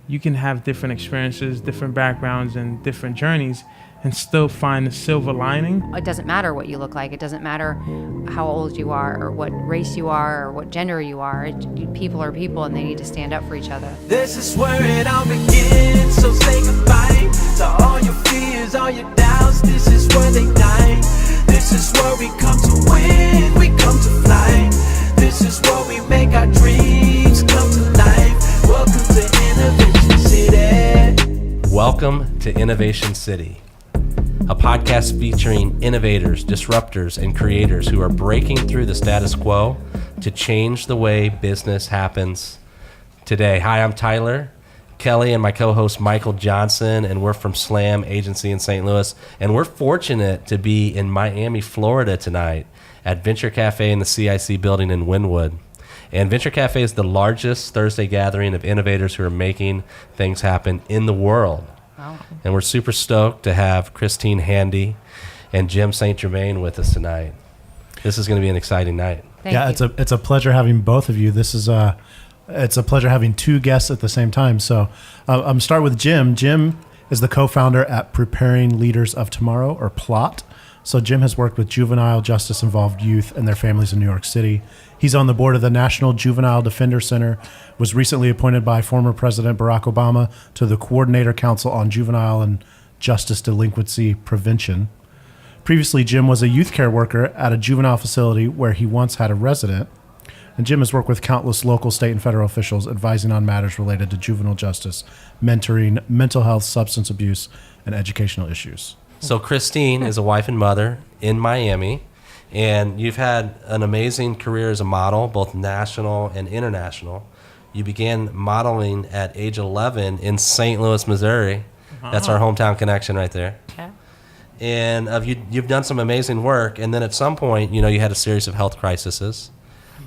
you can have different experiences, different backgrounds, and different journeys, and still find the silver lining. It doesn't matter what you look like. It doesn't matter how old you are or what race you are or what gender you are. People are people, and they need to stand up for each other. This is where it all begins, so say goodbye to all your fears, all your doubts. This is where they die. This is where we come to win, we come to fly. This is where we make our dreams come to life. Welcome to Innovation City. Welcome to Innovation City, a podcast featuring innovators, disruptors, and creators who are breaking through the status quo to change the way business happens today. Hi, I'm Tyler Kelly and my co-host Michael Johnson, and we're from Slam Agency in St. Louis, and we're fortunate to be in Miami, Florida tonight at Venture Cafe in the CIC building in Wynwood. And Venture Cafe is the largest Thursday gathering of innovators who are making things happen in the world. Wow. And we're super stoked to have Christine Handy and Jim St. Germain with us tonight. This is going to be an exciting night. Thank you. It's a pleasure having both of you. It's a pleasure having two guests at the same time. So I'm start with Jim. Jim is the co-founder at Preparing Leaders of Tomorrow, or PLOT. So Jim has worked with juvenile justice involved youth and their families in New York City. He's on the board of the National Juvenile Defender Center, was recently appointed by former President Barack Obama to the Coordinator Council on Juvenile and Justice Delinquency Prevention. Previously, Jim was a youth care worker at a juvenile facility where he once had a resident. And Jim has worked with countless local, state, and federal officials advising on matters related to juvenile justice, mentoring, mental health, substance abuse, and educational issues. So Christine is a wife and mother in Miami, and you've had an amazing career as a model, both national and international. You began modeling at age 11 in St. Louis, Missouri. That's our hometown connection right there. Okay. And you've done some amazing work, and then at some point, you had a series of health crises,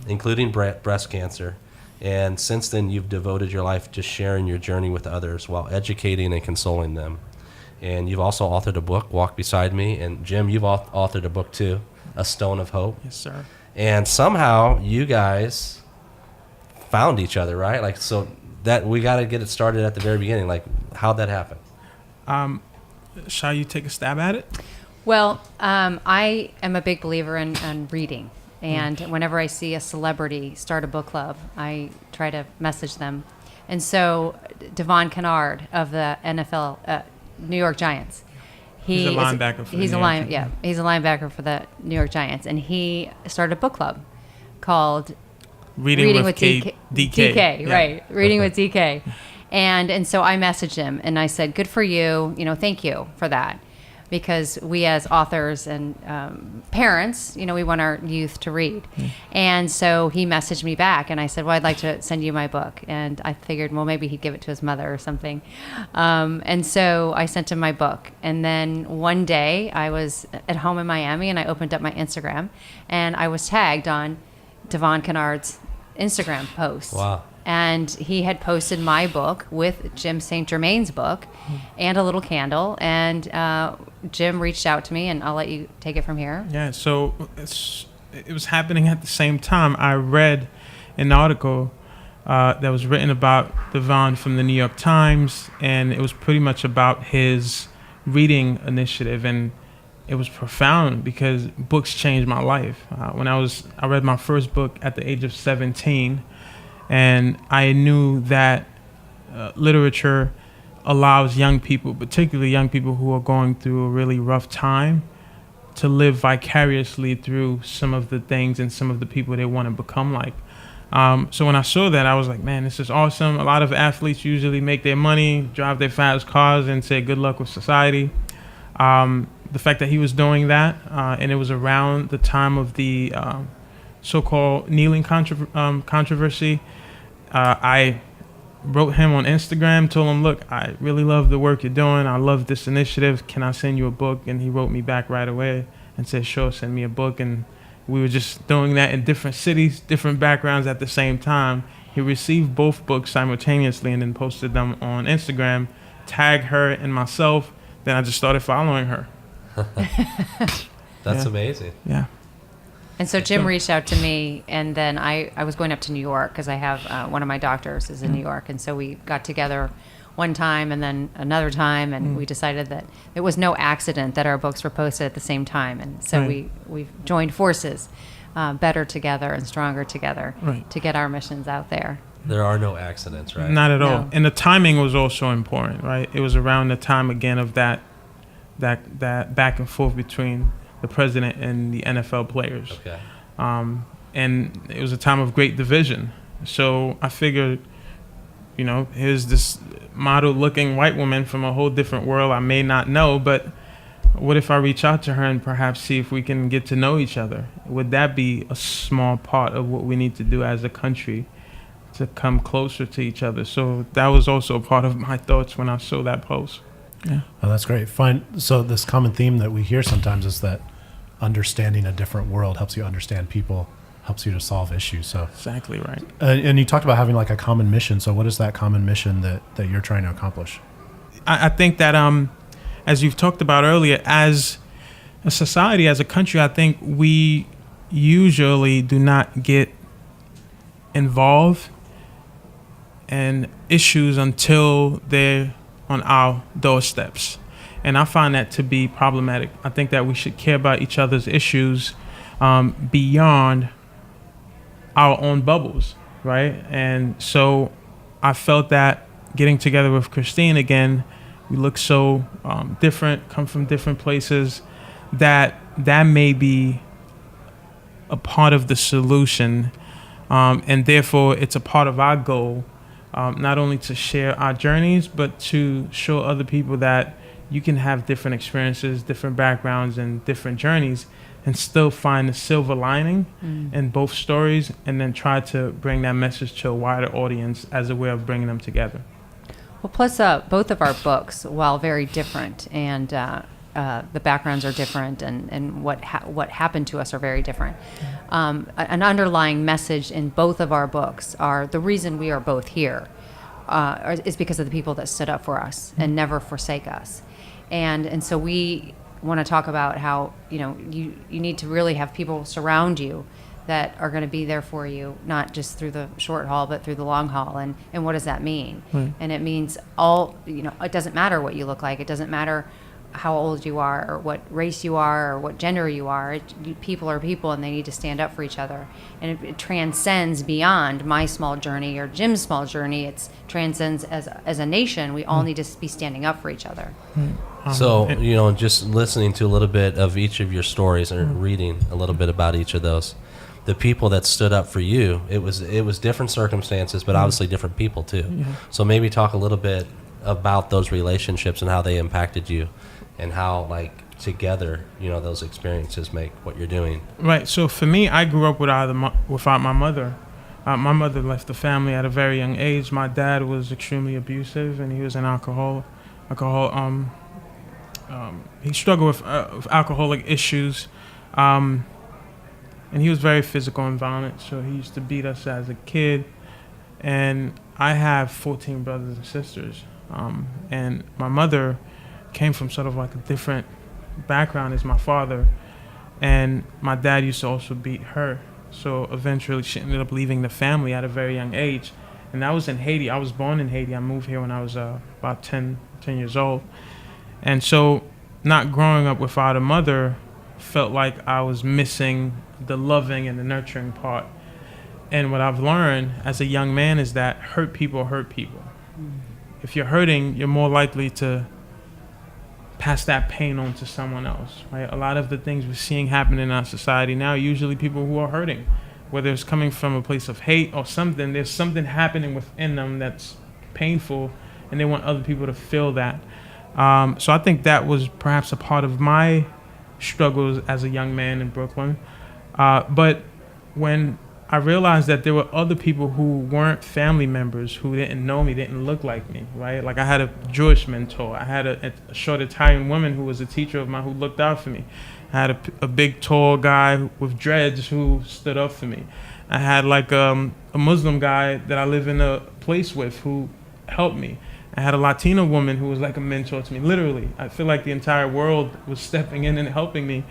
including breast cancer. And since then, you've devoted your life to sharing your journey with others while educating and consoling them. And you've also authored a book, Walk Beside Me. And Jim, you've authored a book too, A Stone of Hope. Yes, sir. And somehow you guys found each other, right? Like, so that we got to get it started at the very beginning. Like, how'd that happen? Shall you take a stab at it? Well, I am a big believer in reading. And whenever I see a celebrity start a book club, I try to message them. And so Devon Kennard of the NFL, New York Giants. He's a linebacker for he's a linebacker for the New York Giants. And he started a book club called Reading with DK. DK, Yeah. right. Reading with DK. And so I messaged him and I said, good for you. Thank you for that. Because we as authors and parents, we want our youth to read. And so he messaged me back and I said, well, I'd like to send you my book. And I figured, well, maybe he'd give it to his mother or something. And so I sent him my book. And then one day I was at home in Miami and I opened up my Instagram and I was tagged on Devon Kennard's Instagram post. Wow. And he had posted my book with Jim St. Germain's book and a little candle. And Jim reached out to me, and I'll let you take it from here. Yeah, so it was happening at the same time. I read an article that was written about Devon from the New York Times, and it was pretty much about his reading initiative. And it was profound because books changed my life. I read my first book at the age of 17. And I knew that literature allows young people, particularly young people who are going through a really rough time, to live vicariously through some of the things and some of the people they want to become like. So when I saw that, I was like, man, this is awesome. A lot of athletes usually make their money, drive their fast cars, and say good luck with society. The fact that he was doing that, and it was around the time of the so-called kneeling controversy, I wrote him on Instagram, told him, look, I really love the work you're doing. I love this initiative. Can I send you a book? And he wrote me back right away and said, sure, send me a book. And we were just doing that in different cities, different backgrounds at the same time. He received both books simultaneously and then posted them on Instagram, tagged her and myself. Then I just started following her. That's amazing. Yeah. And so Jim reached out to me, and then I was going up to New York because I have one of my doctors is in New York, and so we got together one time and then another time, and we decided that it was no accident that our books were posted at the same time, and so we've joined forces, better together and stronger together, to get our missions out there. There are no accidents, right? Not at all. No. And the timing was also important, right? It was around the time again of that back and forth between the president and the NFL players. Okay. And it was a time of great division. So I figured, here's this model-looking white woman from a whole different world I may not know, but what if I reach out to her and perhaps see if we can get to know each other? Would that be a small part of what we need to do as a country to come closer to each other? So that was also a part of my thoughts when I saw that post. Yeah. Oh, that's great. Fine. So this common theme that we hear sometimes is that understanding a different world helps you understand people, helps you to solve issues. So Exactly right. and you talked about having like a common mission. So what is that common mission that you're trying to accomplish? I think that as you've talked about earlier, as a society, as a country, I think we usually do not get involved in issues until they're on our doorsteps. And I find that to be problematic. I think that we should care about each other's issues beyond our own bubbles, right? And so I felt that getting together with Christine again, we look so different, come from different places, that may be a part of the solution. And therefore, it's a part of our goal, not only to share our journeys, but to show other people that you can have different experiences, different backgrounds, and different journeys, and still find the silver lining in both stories, and then try to bring that message to a wider audience as a way of bringing them together. Well, plus both of our books, while very different, and the backgrounds are different, and what happened to us are very different. An underlying message in both of our books are the reason we are both here is because of the people that stood up for us and never forsake us. And so we want to talk about how you need to really have people surround you that are going to be there for you, not just through the short haul, but through the long haul. And what does that mean? And it means it doesn't matter what you look like. It doesn't matter how old you are or what race you are or what gender you are. People are people, and they need to stand up for each other. And it transcends beyond my small journey or Jim's small journey. It transcends as a nation. We all need to be standing up for each other. So, just listening to a little bit of each of your stories and reading a little bit about each of those, the people that stood up for you, it was different circumstances, but obviously different people too. So maybe talk a little bit about those relationships and how they impacted you, and how, like, together, those experiences make what you're doing. Right. So for me, I grew up without my mother. My mother left the family at a very young age. My dad was extremely abusive, and he was an alcoholic. He struggled with alcoholic issues, and he was very physical and violent. So he used to beat us as a kid. And I have 14 brothers and sisters, and my mother came from sort of like a different background as my father, and my dad used to also beat her. So eventually she ended up leaving the family at a very young age, and that was in Haiti. I was born in Haiti. I moved here when I was about 10 years old. And so not growing up without a mother felt like I was missing the loving and the nurturing part. And what I've learned as a young man is that hurt people hurt people. If you're hurting, you're more likely to pass that pain on to someone else, right? A lot of the things we're seeing happen in our society now, usually people who are hurting, whether it's coming from a place of hate or something, there's something happening within them that's painful, and they want other people to feel that. So I think that was perhaps a part of my struggles as a young man in Brooklyn. But when I realized that there were other people who weren't family members, who didn't know me, didn't look like me, right? Like I had a Jewish mentor. I had a short Italian woman who was a teacher of mine who looked out for me. I had a big, tall guy with dreads who stood up for me. I had like a Muslim guy that I live in a place with who helped me. I had a Latina woman who was like a mentor to me. Literally, I feel like the entire world was stepping in and helping me.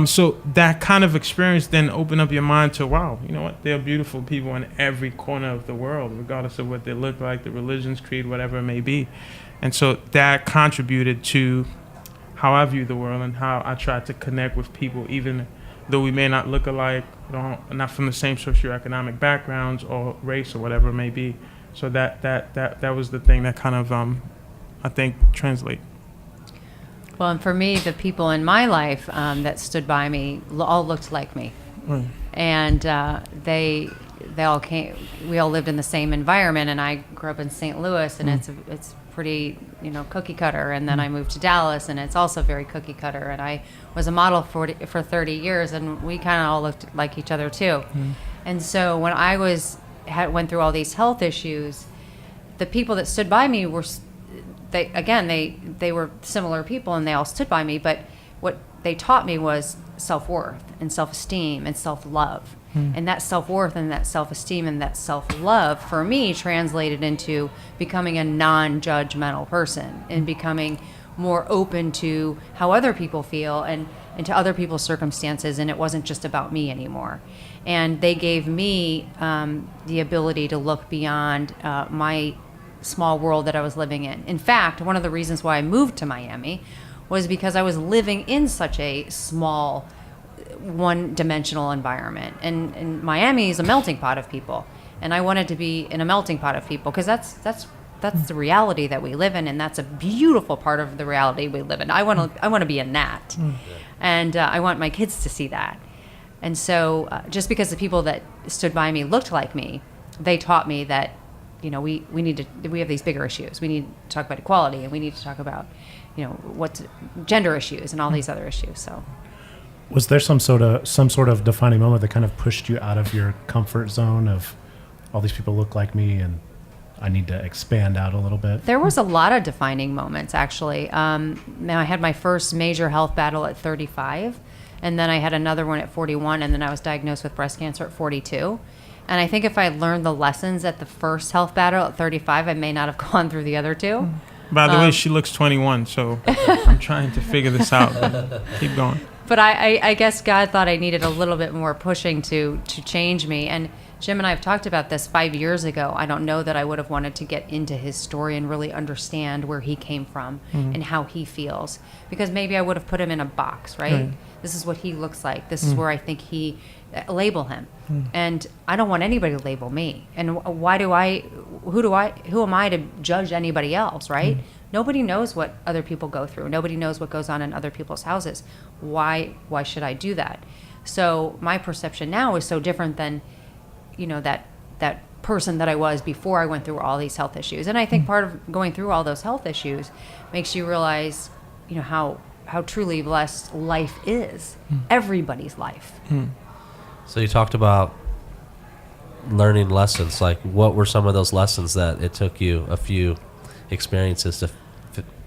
So that kind of experience then opened up your mind to, wow, you know what? There are beautiful people in every corner of the world, regardless of what they look like, the religions, creed, whatever it may be. And so that contributed to how I view the world and how I try to connect with people, even though we may not look alike, not from the same socioeconomic backgrounds or race or whatever it may be. So that was the thing that kind of, I think, translate. Well, and for me, the people in my life that stood by me all looked like me. Right. And they all came. We all lived in the same environment, and I grew up in St. Louis, and it's pretty, cookie cutter. And then I moved to Dallas, and it's also very cookie cutter. And I was a model for 30 years, and we kind of all looked like each other too. And so when I went through all these health issues, the people that stood by me were. They were similar people and they all stood by me, but what they taught me was self-worth and self-esteem and self-love. And that self-worth and that self-esteem and that self-love for me translated into becoming a non-judgmental person and becoming more open to how other people feel and to other people's circumstances, and it wasn't just about me anymore. And they gave me the ability to look beyond my small world that I was living in. In fact, one of the reasons why I moved to Miami was because I was living in such a small, one-dimensional environment. And Miami is a melting pot of people. And I wanted to be in a melting pot of people because that's the reality that we live in, and that's a beautiful part of the reality we live in. I want to be in that. And I want my kids to see that. And so just because the people that stood by me looked like me, they taught me that we have these bigger issues. We need to talk about equality, and we need to talk about, what's gender issues and all these other issues. So, was there some sort of defining moment that kind of pushed you out of your comfort zone of all these people look like me and I need to expand out a little bit? There was a lot of defining moments, actually. I had my first major health battle at 35, and then I had another one at 41, and then I was diagnosed with breast cancer at 42. And I think if I had learned the lessons at the first health battle at 35, I may not have gone through the other two. By the way, she looks 21, so I'm trying to figure this out. But keep going. But I guess God thought I needed a little bit more pushing to change me. And Jim and I have talked about this 5 years ago. I don't know that I would have wanted to get into his story and really understand where he came from and how he feels. Because maybe I would have put him in a box, right? This is what he looks like. This is where I think label him. And I don't want anybody to label me. And who am I to judge anybody else, right? Nobody knows what other people go through. Nobody knows what goes on in other people's houses. Why should I do that? So my perception now is so different than, that person that I was before I went through all these health issues. And I think part of going through all those health issues makes you realize, how truly blessed life is. Everybody's life. So you talked about learning lessons. Like, what were some of those lessons that it took you a few experiences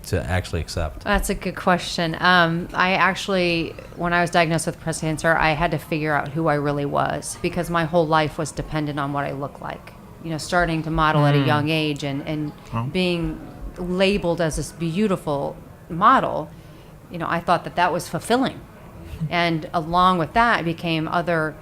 to actually accept? That's a good question. I actually, when I was diagnosed with breast cancer, I had to figure out who I really was because my whole life was dependent on what I look like. Starting to model at a young age and being labeled as this beautiful model, I thought that was fulfilling. And along with that became other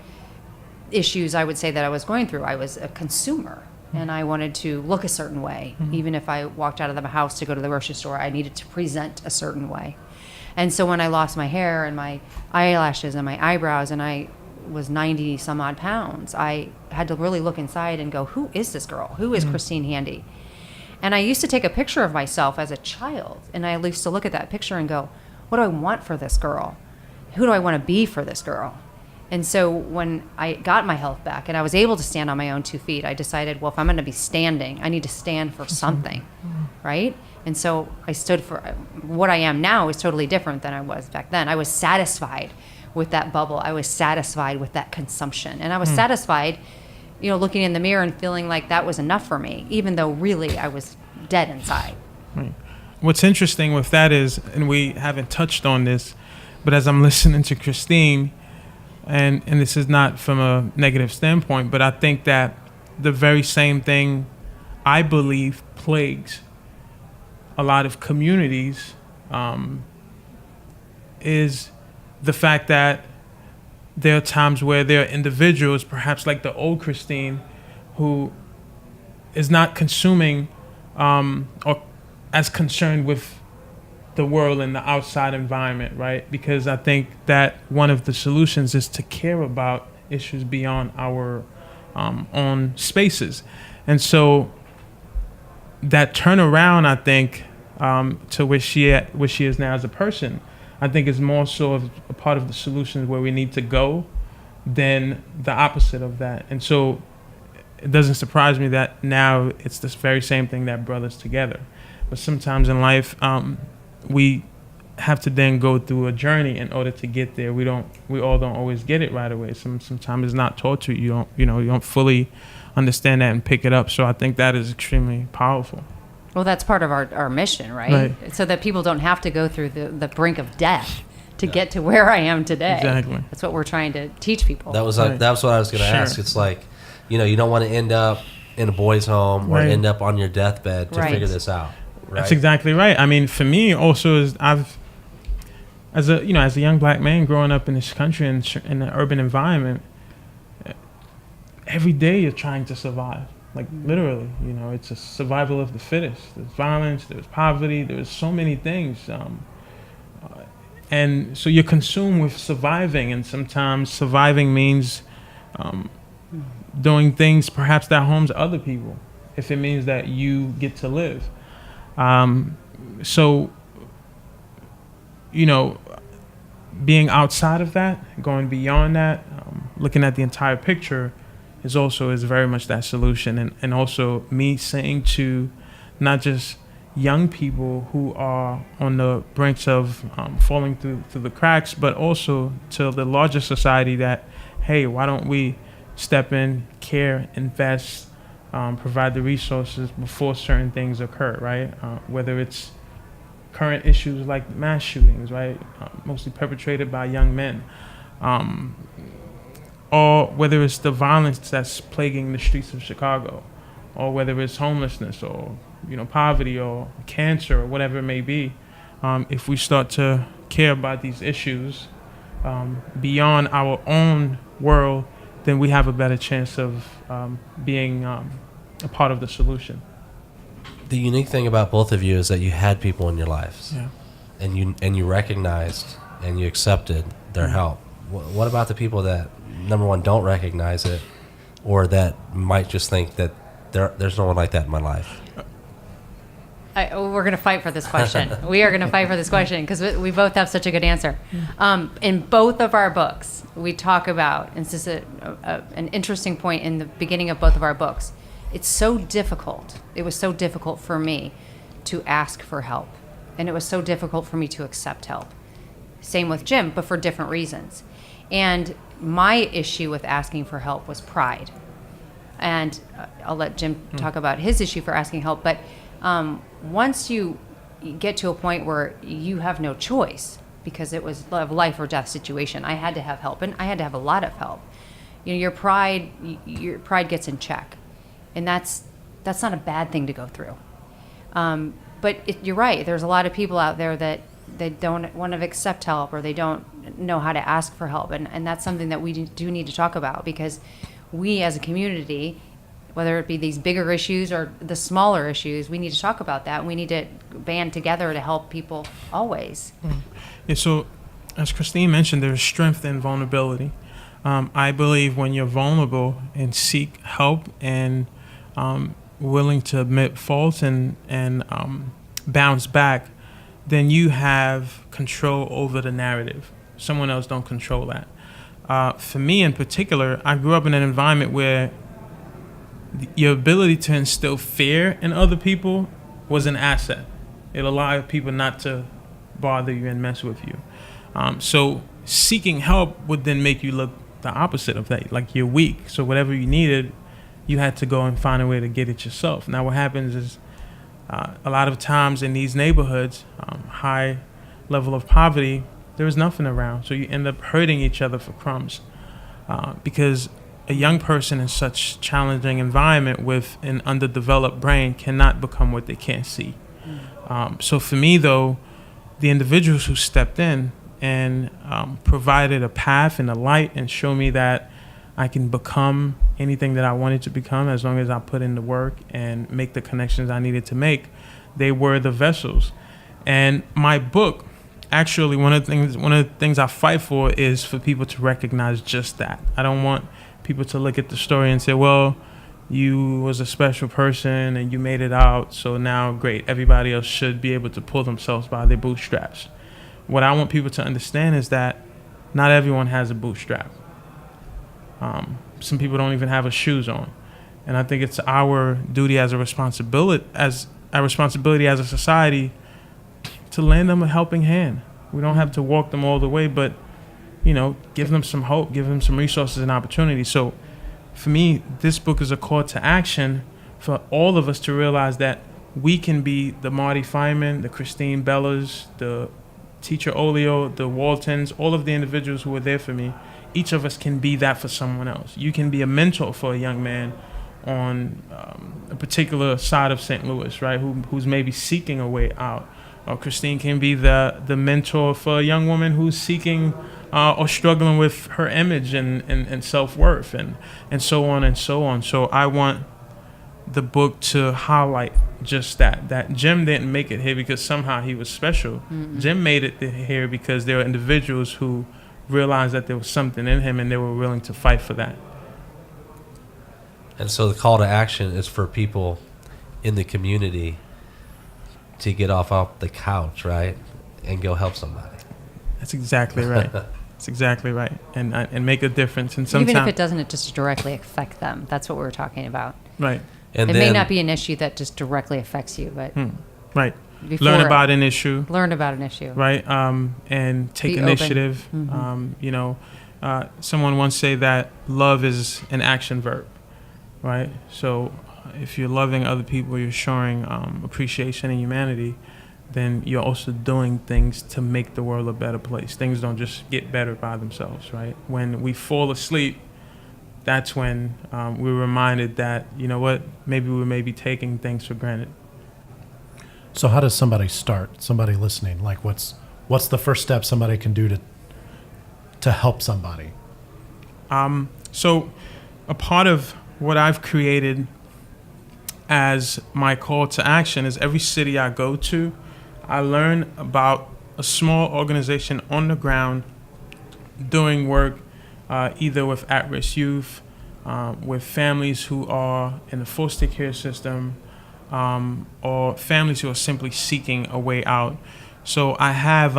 issues I would say that I was going through. I was a consumer and I wanted to look a certain way. Even if I walked out of the house to go to the grocery store, I needed to present a certain way. And so when I lost my hair and my eyelashes and my eyebrows and I was 90 some odd pounds, I had to really look inside and go, who is this girl? Who is Christine Handy? And I used to take a picture of myself as a child, and I used to look at that picture and go, what do I want for this girl? Who do I want to be for this girl? And so when I got my health back and I was able to stand on my own 2 feet, I decided, well, if I'm going to be standing, I need to stand for something, right? And so I stood for what I am now is totally different than I was back then. I was satisfied with that bubble. I was satisfied with that consumption. And I was satisfied, looking in the mirror and feeling like that was enough for me, even though really I was dead inside. Right. What's interesting with that is, and we haven't touched on this, but as I'm listening to Christine, and this is not from a negative standpoint, but I think that the very same thing I believe plagues a lot of communities is the fact that there are times where there are individuals, perhaps like the old Christine, who is not consuming or as concerned with the world and the outside environment, right? Because I think that one of the solutions is to care about issues beyond our own spaces. And so that turnaround, I think, to where she is now as a person, I think is more so of a part of the solution where we need to go than the opposite of that. And so it doesn't surprise me that now it's this very same thing that brought us together. But sometimes in life, we have to then go through a journey in order to get there. We all don't always get it right away. Sometimes it's not taught to you. You don't fully understand that and pick it up. So I think that is extremely powerful. Well, that's part of our mission, right? So that people don't have to go through the brink of death to get to where I am today. Exactly. That's what we're trying to teach people. That was what I was going to ask. It's like, you don't want to end up in a boys' home or end up on your deathbed to figure this out. Right? That's exactly right. I mean, for me also is as a young black man growing up in this country in an urban environment, every day you're trying to survive. Like literally, it's a survival of the fittest. There's violence, there's poverty, there's so many things. And so you're consumed with surviving, and sometimes surviving means doing things perhaps that harms other people, if it means that you get to live. So, being outside of that, going beyond that, looking at the entire picture is very much that solution. And also me saying to not just young people who are on the brinks of falling through the cracks, but also to the larger society that, hey, why don't we step in, care, invest, provide the resources before certain things occur, right? Whether it's current issues like mass shootings, right? Mostly perpetrated by young men. Or whether it's the violence that's plaguing the streets of Chicago, or whether it's homelessness or poverty or cancer or whatever it may be. If we start to care about these issues beyond our own world, then we have a better chance of being a part of the solution. The unique thing about both of you is that you had people in your lives, and you recognized and you accepted their help. What about the people that, number one, don't recognize it, or that might just think that there's no one like that in my life? We're going to fight for this question. We are going to fight for this question because we both have such a good answer. In both of our books, we talk about, and this is an interesting point in the beginning of both of our books, it's so difficult. It was so difficult for me to ask for help, and it was so difficult for me to accept help. Same with Jim, but for different reasons. And my issue with asking for help was pride. And I'll let Jim talk about his issue for asking help. But once you get to a point where you have no choice, because it was a life or death situation, I had to have help, and I had to have a lot of help. Your pride gets in check, and that's not a bad thing to go through. But you're right. There's a lot of people out there that they don't want to accept help, or they don't know how to ask for help, and that's something that we do need to talk about, because we as a community, whether it be these bigger issues or the smaller issues, we need to talk about that. We need to band together to help people always. Yeah, so as Christine mentioned, there's strength in vulnerability. I believe when you're vulnerable and seek help and willing to admit faults and bounce back, then you have control over the narrative. Someone else don't control that. For me in particular, I grew up in an environment where your ability to instill fear in other people was an asset. It allowed people not to bother you and mess with you. So seeking help would then make you look the opposite of that, like you're weak. So whatever you needed, you had to go and find a way to get it yourself. Now what happens is a lot of times in these neighborhoods, high level of poverty, there is nothing around. So you end up hurting each other for crumbs because a young person in such challenging environment with an underdeveloped brain cannot become what they can't see. So for me, though, the individuals who stepped in and provided a path and a light and show me that I can become anything that I wanted to become as long as I put in the work and make the connections I needed to make, they were the vessels. And my book, actually, one of the things I fight for is for people to recognize just that. I don't want people to look at the story and say, well, you was a special person and you made it out, so now great, everybody else should be able to pull themselves by their bootstraps. What I want people to understand is that not everyone has a bootstrap. Some people don't even have a shoes on. And I think it's our duty as a responsibility as a society to lend them a helping hand. We don't have to walk them all the way, but give them some hope, give them some resources and opportunities. So for me, this book is a call to action for all of us to realize that we can be the Marty Feynman, the Christine Bellas, the Teacher Olio, the Waltons, all of the individuals who were there for me. Each of us can be that for someone else. You can be a mentor for a young man on a particular side of St. Louis, right, who's maybe seeking a way out. Or Christine can be the mentor for a young woman who's seeking or struggling with her image and self-worth and so on and so on. So I want the book to highlight just that Jim didn't make it here because somehow he was special. Mm-hmm. Jim made it here because there were individuals who realized that there was something in him and they were willing to fight for that. And so the call to action is for people in the community to get off the couch, right, and go help somebody. That's exactly right. That's exactly right, and make a difference. And sometimes, even if it doesn't just directly affect them, that's what we're talking about. Right. And it may not be an issue that just directly affects you, but right. Learn about an issue. Right. And take initiative. Mm-hmm. Someone once said that love is an action verb. Right. So if you're loving other people, you're showing appreciation and humanity, then you're also doing things to make the world a better place. Things don't just get better by themselves, right? When we fall asleep, that's when we're reminded that, maybe we may be taking things for granted. So how does somebody start? Somebody listening, like what's the first step somebody can do to help somebody? So a part of what I've created as my call to action is every city I go to, I learn about a small organization on the ground doing work either with at-risk youth, with families who are in the foster care system, or families who are simply seeking a way out. So I have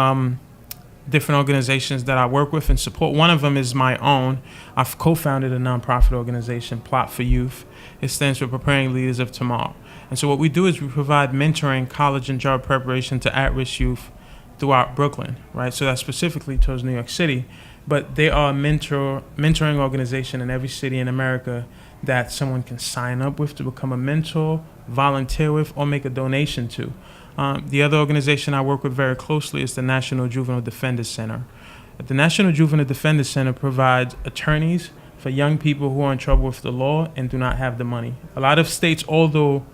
different organizations that I work with and support. One of them is my own. I've co-founded a nonprofit organization, Plot for Youth. It stands for Preparing Leaders of Tomorrow. And so what we do is we provide mentoring, college and job preparation to at-risk youth throughout Brooklyn, right? So that's specifically towards New York City. But they are a mentoring organization in every city in America that someone can sign up with to become a mentor, volunteer with, or make a donation to. The other organization I work with very closely is the National Juvenile Defenders Center. The National Juvenile Defenders Center provides attorneys for young people who are in trouble with the law and do not have the money. A lot of states, although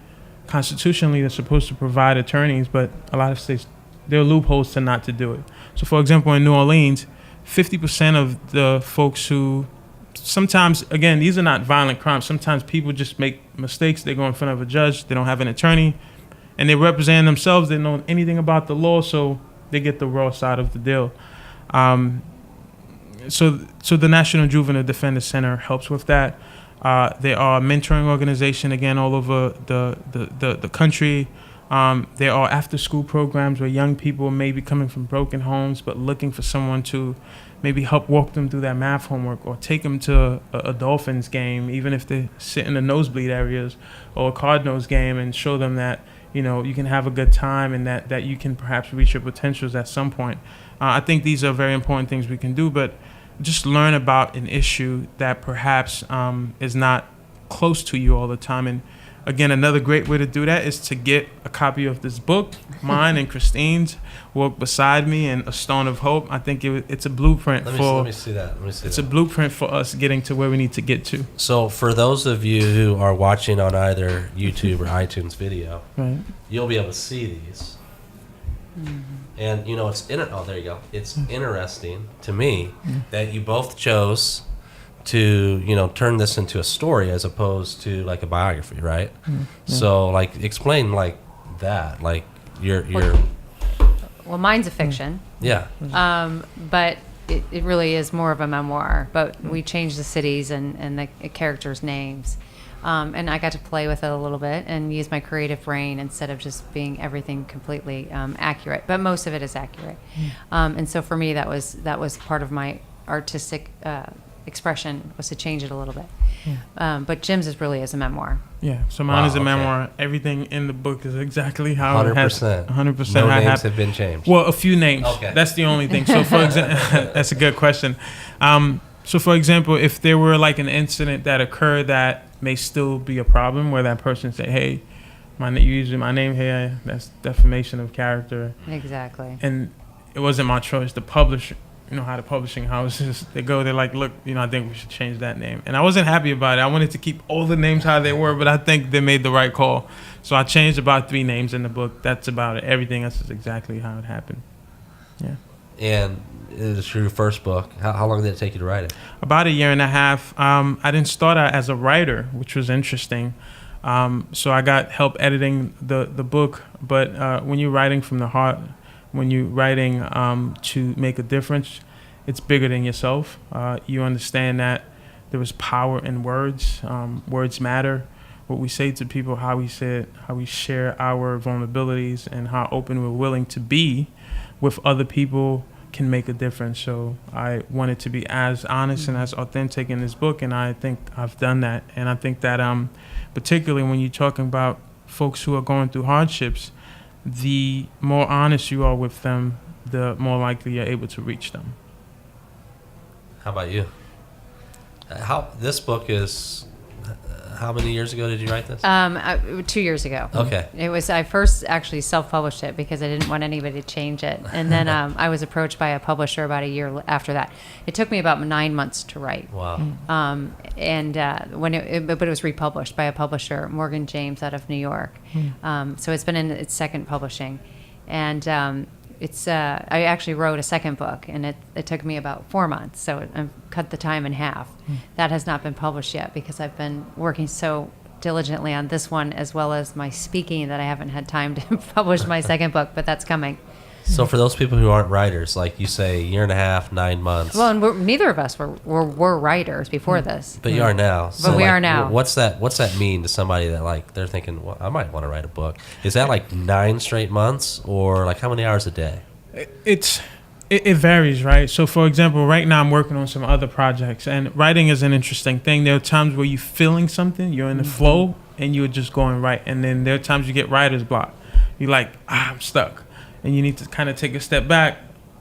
constitutionally they're supposed to provide attorneys, but a lot of states, there are loopholes to not to do it. So for example, in New Orleans, 50% of the folks who sometimes, again, these are not violent crimes. Sometimes people just make mistakes. They go in front of a judge. They don't have an attorney. And they represent themselves. They don't know anything about the law, so they get the raw side of the deal. So the National Juvenile Defenders Center helps with that. They are a mentoring organization, again, all over the country. There are after-school programs where young people may be coming from broken homes but looking for someone to maybe help walk them through their math homework or take them to a Dolphins game, even if they sit in the nosebleed areas, or a Cardinals game, and show them that, you can have a good time and that you can perhaps reach your potentials at some point. I think these are very important things we can do, but just learn about an issue that perhaps is not close to you all the time. And again, another great way to do that is to get a copy of this book, mine and Christine's, walk beside me, and A Stone of Hope. I think it's a blueprint Let for. me see that. It's a blueprint for us getting to where we need to get to. So for those of you who are watching on either YouTube or iTunes video, Right. you'll be able to see these. And you know, oh, there you go. It's interesting to me that you both chose to, you know, turn this into a story as opposed to like a biography, right? So like explain like that, like your Well, mine's a fiction. yeah. But it really is more of a memoir. But we changed the cities and the characters' names. And I got to play with it a little bit and use my creative brain instead of just being everything completely accurate. But most of it is accurate. And so for me, that was part of my artistic expression, was to change it a little bit. But Jim's is a memoir. Yeah, so mine is a okay. memoir. Everything in the book is exactly how it 100%. has. 100%. No how it names happened. have been changed. Well, a few names. Okay. That's the only thing. So, for example, that's a good question. So, for example, if there were like an incident that occurred that may still be a problem, where that person say, "Hey, you using my name here, that's defamation of character," Exactly. and it wasn't my choice. The publisher, you know how the publishing houses, they're like, "Look, you know, I think we should change that name," and I wasn't happy about it. I wanted to keep all the names how they were, but I think they made the right call. So I changed about 3 names in the book. That's about it. Everything else is exactly how it happened. Yeah. And it's your first book. How long did it take you to write it? About 1.5 years. I didn't start out as a writer, which was interesting. So I got help editing the book. But when you're writing from the heart, when you're writing to make a difference, it's bigger than yourself. You understand that there is power in words. Words matter. What we say to people, how we share our vulnerabilities, and how open we're willing to be with other people can make a difference. So I wanted to be as honest and as authentic in this book, and I think I've done that. And I think that particularly when you're talking about folks who are going through hardships, the more honest you are with them, the more likely you're able to reach them. How about you? This book is, how many years ago did you write this? 2 years ago. Okay. It was, I first actually self-published it because I didn't want anybody to change it. And then I was approached by a publisher about a year after that. It took me about 9 months to write. Wow. But it was republished by a publisher, Morgan James, out of New York. So it's been in its second publishing. And I actually wrote a second book, and it took me about 4 months, so I've cut the time in half. That has not been published yet because I've been working so diligently on this one as well as my speaking that I haven't had time to publish my second book, but that's coming. So for those people who aren't writers, like you say, 1.5 years, 9 months. Well, and neither of us were writers before this. But you are now. But we are now. What's that mean to somebody that like they're thinking, well, I might want to write a book? Is that like 9 straight months, or like how many hours a day? It varies, right? So, for example, right now I'm working on some other projects, and writing is an interesting thing. There are times where you're feeling something, you're in the flow, and you're just going right. And then there are times you get writer's block. You're like, I'm stuck. And you need to kind of take a step back,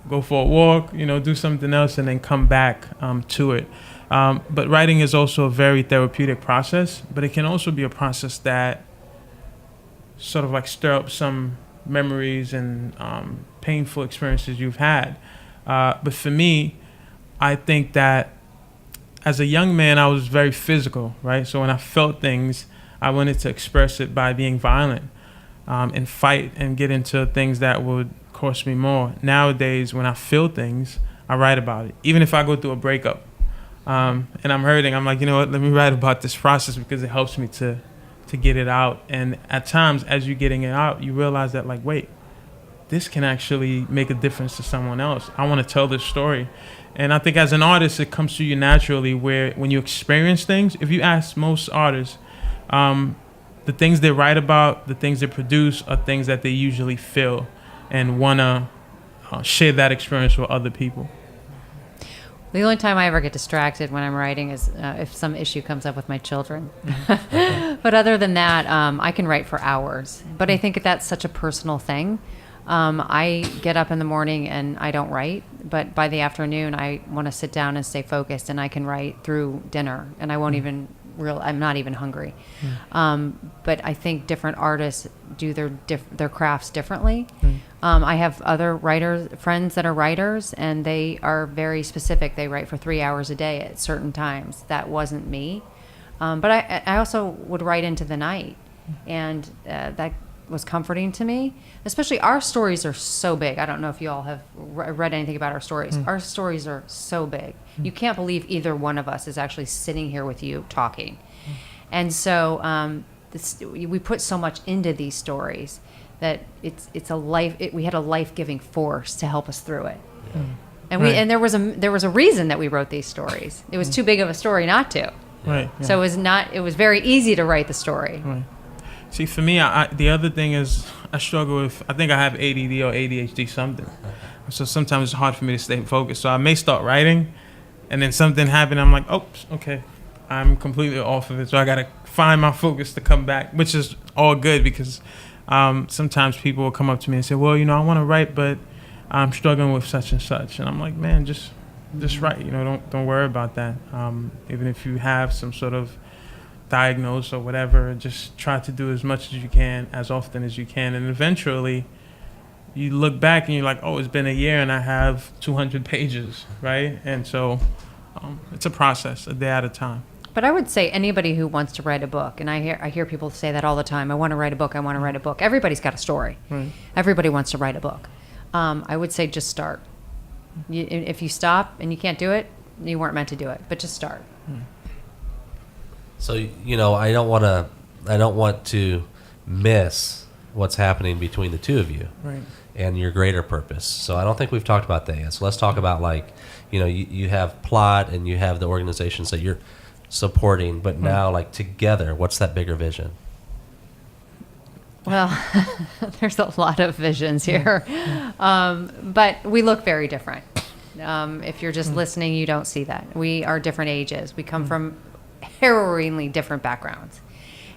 go for a walk, do something else, and then come back to it. But writing is also a very therapeutic process, but it can also be a process that sort of like stir up some memories and painful experiences you've had. But for me, I think that as a young man, I was very physical, right? So when I felt things, I wanted to express it by being violent and fight and get into things that would cost me more. Nowadays, when I feel things, I write about it. Even if I go through a breakup and I'm hurting, I'm like, you know what, let me write about this process because it helps me to get it out. And at times, as you're getting it out, you realize that, like, wait, this can actually make a difference to someone else. I want to tell this story. And I think as an artist, it comes to you naturally, where when you experience things, if you ask most artists, the things they write about, the things they produce are things that they usually feel and want to share that experience with other people. The only time I ever get distracted when I'm writing is if some issue comes up with my children. But other than that, I can write for hours. But I think that's such a personal thing. I get up in the morning and I don't write, but by the afternoon I want to sit down and stay focused, and I can write through dinner, and I won't even I'm not even hungry. But I think different artists do their crafts differently. I have other friends that are writers, and they are very specific. They write for 3 hours a day at certain times. That wasn't me. But I also would write into the night, and that was comforting to me. Especially our stories are so big. I don't know if you all have read anything about our stories. Our stories are so big. You can't believe either one of us is actually sitting here with you talking. And so we put so much into these stories that we had a life-giving force to help us through it. And there was a reason that we wrote these stories. It was too big of a story not to. Right. So it was very easy to write the story. Right. See, for me, the other thing is I struggle with, I think I have ADD or ADHD something. So sometimes it's hard for me to stay focused. So I may start writing, and then something happened. I'm like, oh, okay, I'm completely off of it. So I got to find my focus to come back, which is all good because sometimes people will come up to me and say, well, I want to write, but I'm struggling with such and such. And I'm like, man, just write. Don't worry about that. Even if you have some sort of diagnose or whatever, just try to do as much as you can, as often as you can, and eventually you look back and you're like, oh, it's been a year and I have 200 pages, right? And so it's a process, a day at a time. But I would say anybody who wants to write a book, and I hear people say that all the time, I want to write a book, I want to write a book. Everybody's got a story. Right. Everybody wants to write a book. I would say just start. If you stop and you can't do it, you weren't meant to do it, but just start. So, I don't want to miss what's happening between the two of you, right, and your greater purpose. So I don't think we've talked about that yet. So let's talk about you have Plot and you have the organizations that you're supporting, but now together, what's that bigger vision? Well, there's a lot of visions here, but we look very different. If you're just listening, you don't see that. We are different ages. We come from harrowingly different backgrounds.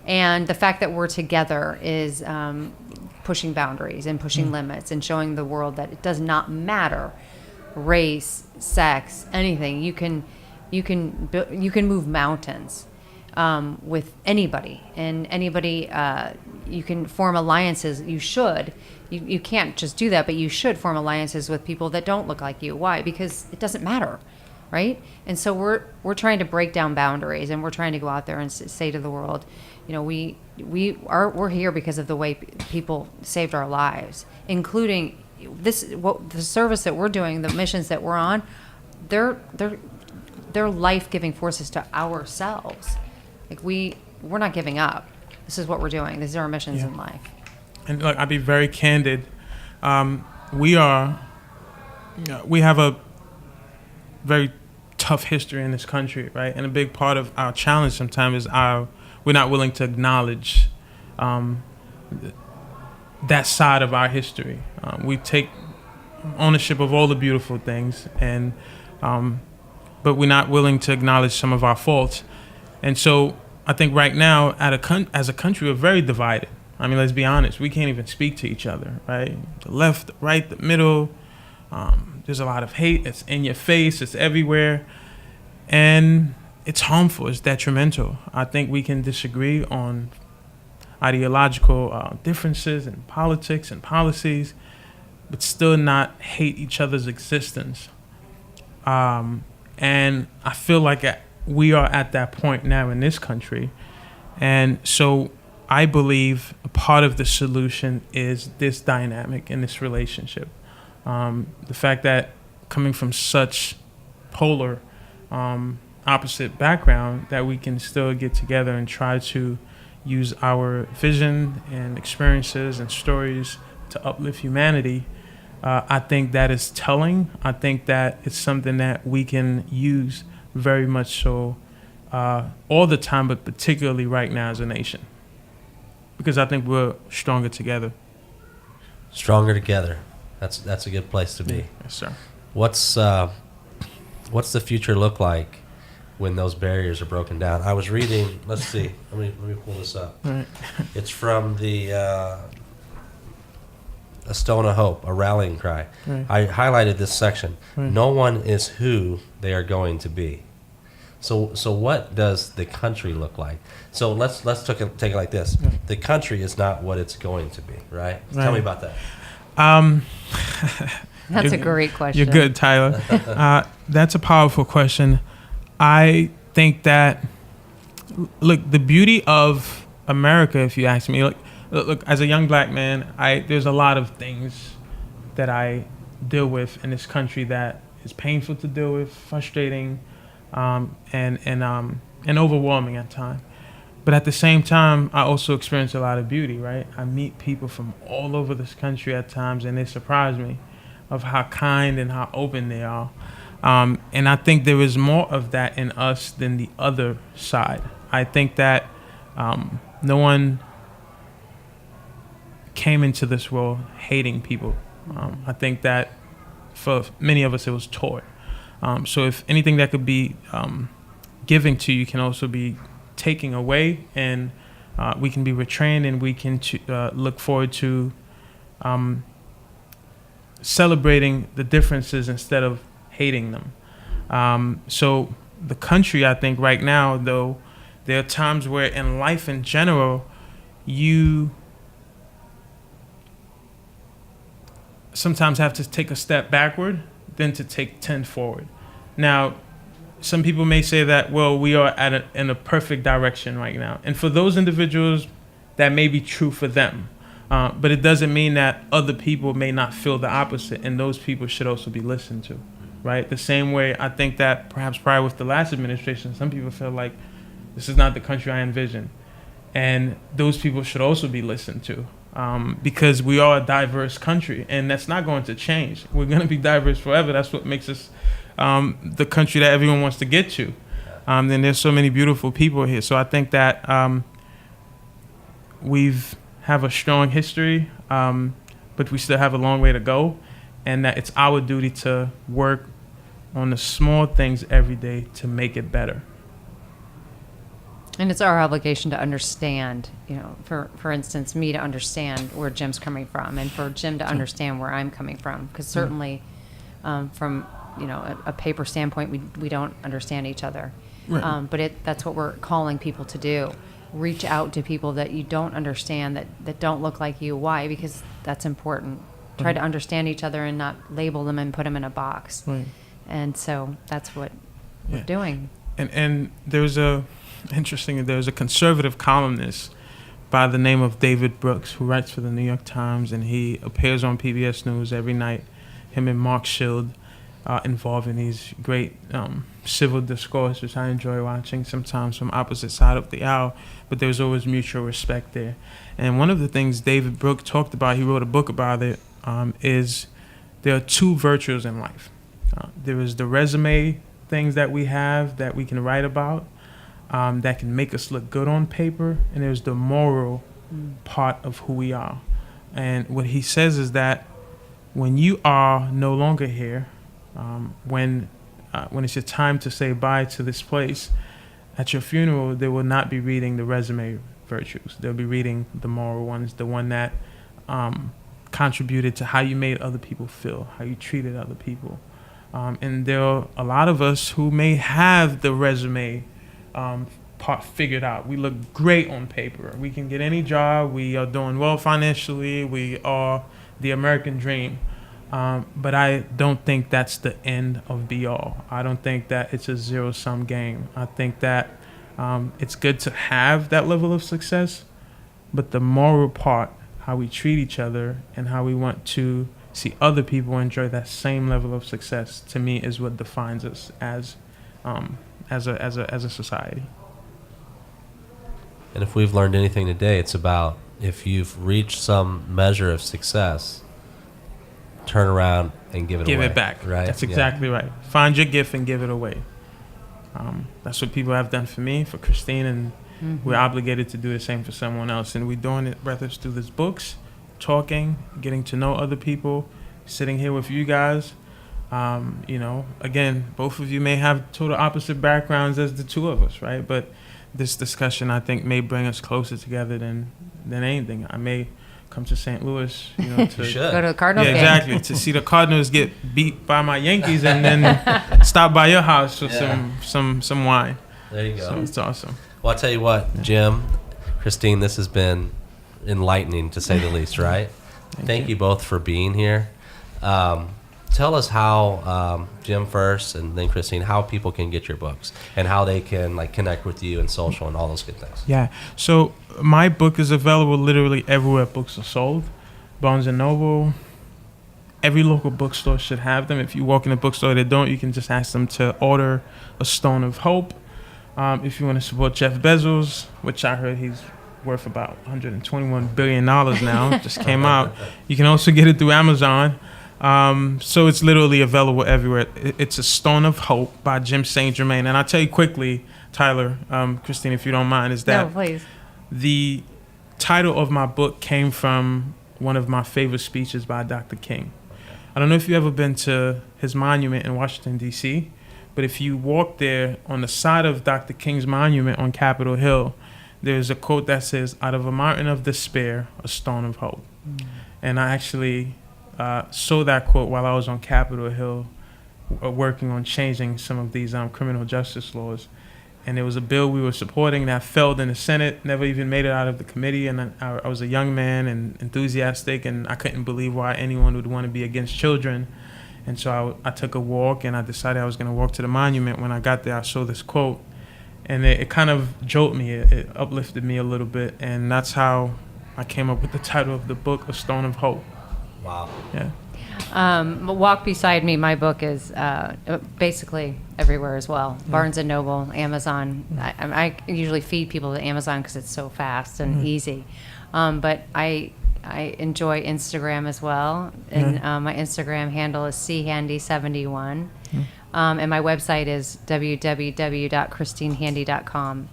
And the fact that we're together is pushing boundaries and pushing limits and showing the world that it does not matter race, sex, anything. You can move mountains with anybody, and anybody. You can form alliances. You should. You can't just do that, but you should form alliances with people that don't look like you. Why? Because it doesn't matter. Right? And so we're trying to break down boundaries, and we're trying to go out there and say to the world, we're here because of the way people saved our lives, including the service that we're doing, the missions that we're on. They're life-giving forces to ourselves. We're not giving up. This is what we're doing. These are our missions in life. And look, I'll be very candid. We have a very tough history in this country, right? And a big part of our challenge sometimes is we're not willing to acknowledge that side of our history. We take ownership of all the beautiful things, but we're not willing to acknowledge some of our faults. And so I think right now, as a country, we're very divided. I mean, let's be honest. We can't even speak to each other, right? The left, the right, the middle. There's a lot of hate. It's in your face. It's everywhere. And it's harmful. It's detrimental. I think we can disagree on ideological differences in politics and policies, but still not hate each other's existence. And I feel like we are at that point now in this country. And so I believe a part of the solution is this dynamic in this relationship. The fact that coming from such polar opposite background, that we can still get together and try to use our vision and experiences and stories to uplift humanity, I think that is telling. I think that it's something that we can use very much so all the time, but particularly right now as a nation, because I think we're stronger together. Stronger together. That's a good place to be. Yes, sir. What's the future look like when those barriers are broken down? I was reading. Let's see. Let me pull this up. Right. It's from the A Stone of Hope, a rallying cry. Right. I highlighted this section. Right. No one is who they are going to be. So what does the country look like? So let's take it like this. Yeah. The country is not what it's going to be, right? Tell me about that. That's a great question. You're good, Tyler. That's a powerful question. I think that, look, the beauty of America, if you ask me, look, as a young black man, there's a lot of things that I deal with in this country that is painful to deal with, frustrating, and overwhelming at times. But at the same time, I also experience a lot of beauty, right? I meet people from all over this country at times, and they surprise me of how kind and how open they are. And I think there is more of that in us than the other side. I think that no one came into this world hating people. I think that for many of us, it was taught. So if anything that could be giving to you can also be taking away, and we can be retrained, and we can look forward to celebrating the differences instead of hating them. So the country, I think right now, though, there are times where in life in general, you sometimes have to take a step backward than to take 10 forward. Now, some people may say that, well, we are in a perfect direction right now. And for those individuals, that may be true for them. But it doesn't mean that other people may not feel the opposite, and those people should also be listened to, right? The same way I think that perhaps prior with the last administration, some people feel like this is not the country I envision. And those people should also be listened to, because we are a diverse country, and that's not going to change. We're going to be diverse forever. That's what makes us the country that everyone wants to get to. And there's so many beautiful people here. So I think that we've have a strong history, but we still have a long way to go, and that it's our duty to work on the small things every day to make it better. And it's our obligation to understand, for instance, me to understand where Jim's coming from, and for Jim to understand where I'm coming from. Because certainly from, a paper standpoint, we don't understand each other. Right. But that's what we're calling people to do. Reach out to people that you don't understand, that don't look like you. Why? Because that's important. Try to understand each other and not label them and put them in a box. Right. And so that's what we're doing. And there's a conservative columnist by the name of David Brooks who writes for the New York Times, and he appears on PBS News every night. Him and Mark Schild are involved in these great civil discourse, which I enjoy watching, sometimes from opposite side of the aisle, but there's always mutual respect there. And one of the things David Brooks talked about, he wrote a book about it, is there are two virtues in life. There is the resume things that we have that we can write about, that can make us look good on paper, and there's the moral part of who we are. And what he says is that when you are no longer here, when it's your time to say bye to this place, at your funeral, they will not be reading the resume virtues. They'll be reading the moral ones, the one that contributed to how you made other people feel, how you treated other people. And there are a lot of us who may have the resume part figured out. We look great on paper. We can get any job. We are doing well financially. We are the American dream. But I don't think that's the end of be all. I don't think that it's a zero-sum game. I think that it's good to have that level of success, but the moral part, how we treat each other and how we want to see other people enjoy that same level of success, to me, is what defines us as a society. And if we've learned anything today, it's about if you've reached some measure of success, turn around and give it back. Right? That's exactly right. Find your gift and give it away. That's what people have done for me, for Christine, and we're obligated to do the same for someone else. And we're doing it whether it's through these books, talking, getting to know other people, sitting here with you guys. Again, both of you may have total opposite backgrounds as the two of us, right? But this discussion, I think, may bring us closer together than anything. I may come to St. Louis, you know, to You should. Go to the Cardinals yeah, game. exactly, to see the Cardinals get beat by my Yankees, and then stop by your house for Yeah. some wine. There you go. So it's awesome. Well, I'll tell you what, Jim, Christine, this has been enlightening to say the least, right? Thank you both for being here. Tell us how, Jim first and then Christine, how people can get your books and how they can like connect with you and social and all those good things. Yeah. So my book is available literally everywhere books are sold. Barnes and Noble. Every local bookstore should have them. If you walk in a bookstore they don't, you can just ask them to order A Stone of Hope. If you want to support Jeff Bezos, which I heard he's worth about $121 billion now, just came out. You can also get it through Amazon. So it's literally available everywhere. It's A Stone of Hope by Jim St. Germain. And I'll tell you quickly, Tyler, Christine, if you don't mind, is that No, please. the title of my book came from one of my favorite speeches by Dr. King. I don't know if you've ever been to his monument in Washington, D.C., but if you walk there, on the side of Dr. King's monument on Capitol Hill, there's a quote that says, "Out of a mountain of despair, a stone of hope." And I actually saw that quote while I was on Capitol Hill working on changing some of these criminal justice laws. And there was a bill we were supporting that failed in the Senate, never even made it out of the committee. And I was a young man and enthusiastic, and I couldn't believe why anyone would want to be against children. And so I took a walk, and I decided I was going to walk to the monument. When I got there, I saw this quote, and it kind of jolted me. It uplifted me a little bit, and that's how I came up with the title of the book, A Stone of Hope. Wow. Yeah. Walk Beside Me, my book is basically everywhere as well. Barnes and Noble, Amazon. I usually feed people to Amazon because it's so fast and easy. But I enjoy Instagram as well. And my Instagram handle is chandy71. And my website is www.christinehandy.com.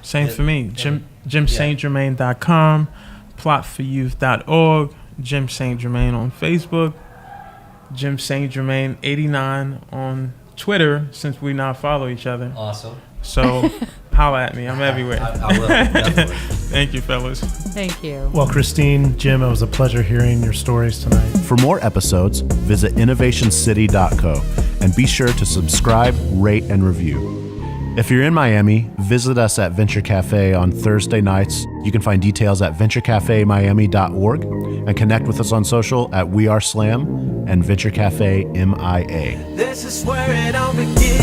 Same for me. JimSt.Germain.com, plotforyouth.org, Jim St. Germain on Facebook, Jim St. Germain 89 on Twitter, since we now follow each other. Awesome. So holla at me. I'm everywhere. I will, definitely. Thank you, fellas. Thank you. Well, Christine, Jim, it was a pleasure hearing your stories tonight. For more episodes, visit innovationcity.co and be sure to subscribe, rate, and review. If you're in Miami, visit us at Venture Cafe on Thursday nights. You can find details at venturecafemiami.org and connect with us on social at We Are Slam and Venture Cafe MIA. This is where it all begins.